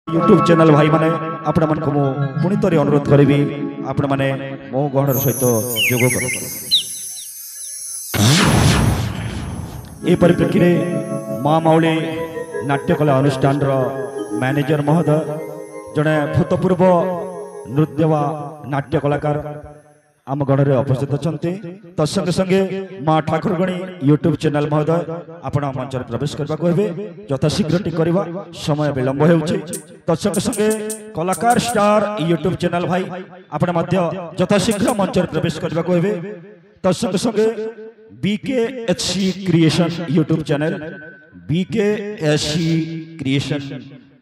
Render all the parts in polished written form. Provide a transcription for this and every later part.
YouTube channel भाई माने आपण मन को पुणी थोड़े अनुरोध करी आपण माने मो गहणर सहित जोग कर परिप्रेक्षी में माँ माउली नाट्यकला अनुष्ठान मैनेजर महोदय जड़े भूतपूर्व नृत्य वा नाट्य कलाकार आम गण में उपस्थित अच्छा तत्संगे संगे माँ ठाकुरगणी यूट्यूब चैनल महोदय आपण मंच प्रवेश करने को यथाशीघ्र करवा समय विलंब हो तत्संगे संगे कलाकार स्टार यूट्यूब चैनल भाई आपण यथाशीघ्र मंच प्रवेश करने को तत्संगे संगे BKHC creation YouTube channel BKHC creation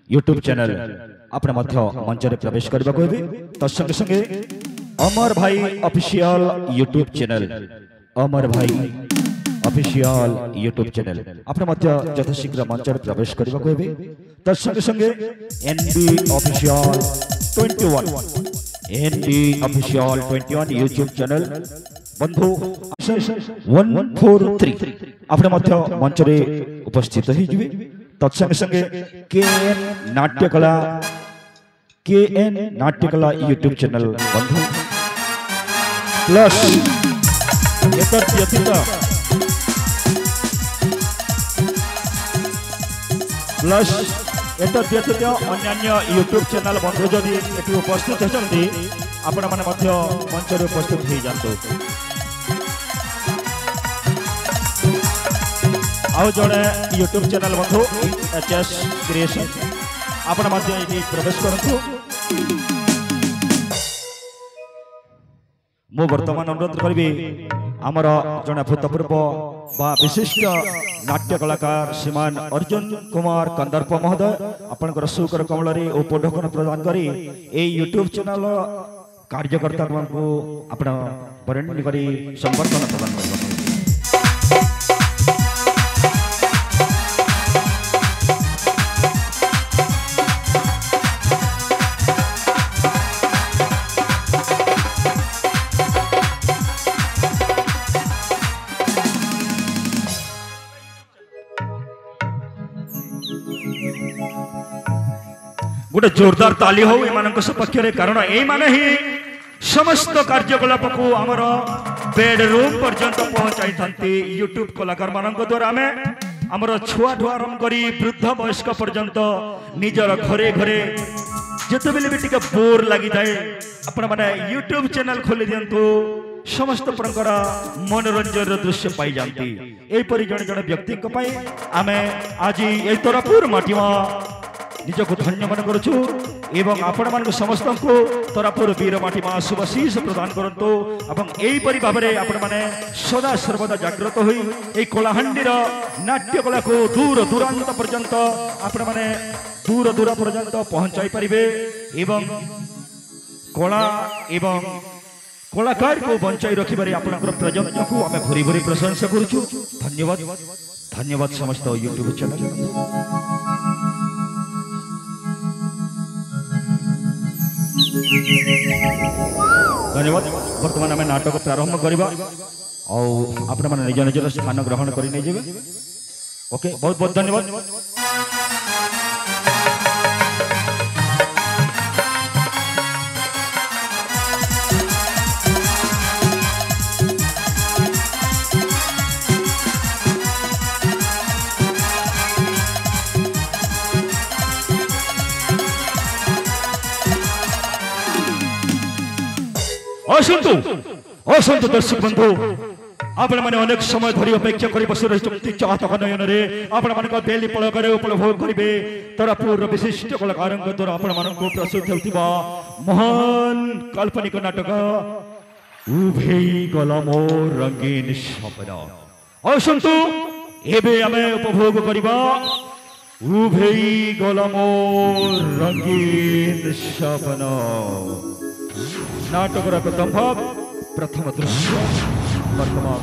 YouTube channel आपण मंच प्रवेश करने को तत्संगे संगे अमर भाई ऑफिशियल यूट्यूब चैनल अमर भाई ऑफिशियल यूट्यूब चैनल आपण यथाशीघ्र मंच प्रवेश करने को तत्संगे संगे एनबी ऑफिशियल 21 यूट्यूब चैनल बंधु 143 आपण मंच रे उपस्थित हो तत्संगे संगे केएन नाट्यकला यूट्यूब चैनल बंधु प्लस व्यतीत अन्य यूट्यूब चैनल बंधु जदि ये उपस्थित होती आपण मैंने मंच उपस्थित हो जातु आउ जड़े यूट्यूब चैनल बंधु एचएस क्रिएशन आपण प्रवेश करूँ मु वर्तमान अनुरोध करी आमर जड़े भूतपूर्व विशिष्ट नाट्य कलाकार श्रीमान अर्जुन कुमार कंदर्प महोदय आपंकर सुकर कमल उपढोकन प्रदान करी यूट्यूब चैनल कार्यकर्ता को वरेण्य करी संबर्धना प्रदान कर गोटे जोरदार ताली हो एमान सपक्ष कारण ही समस्त कार्यकलाप को आमर बेडरूम पर्यंत पहुंचाई था यूट्यूब कलाकार मान द्वारा आम आमर छुआ ठुआ आरंभ कर वृद्ध वयस्क पर्यंत निजर घरे घरे जिते भी टे बोर लगी जाए आपण मैंने यूट्यूब चैनल खोली दिंतु समस्त प्रकार मनोरंजन दृश्य पाई जाती यहीपरी जड़े जड़े व्यक्ति आम आज ये तरपुर माटीमा निजको धन्य मन करुचु एवं आपण मान समस्त को तरापुर वीर माटी माँ शुभशीष प्रदान करंतु एवं एहीपरि भाबरे आपण माने सदा सर्वदा जागृत होई ए कलाहांडीर नाट्य कला को दूर दूरांत पर्यंत आपण माने दूर दूर पर्यंत पहुंचाई परिबे एवं कला एवं कलाकार को बंचाई रखिबारे आपनकर प्रयत्न को आमे भरी भरी प्रशंसा करूछु धन्यवाद धन्यवाद समस्त यूट्यूब चैनल धन्यवाद वर्तमान आम नाटक प्रारंभ करवा आपण मैंने निज निजर स्थान ग्रहण कर ओके बहुत बहुत धन्यवाद असंतु दर्शक बंधु आपण मैंने अनेक समय धरी अपेक्षा कर बस रही चाहत नयन आपण मान बेली पलकर उपभोग करेंगे तरापुर विशिष्ट कलाकार द्वारा आपण मान प्रस्तुत होता महान काल्पनिक नाटक उभे गला मो रंगीन सपना असंतु एबे आमे उपभोग करबा उभे गला मो रंगीन सपना नाटक प्रथम दृश्य वर्तमान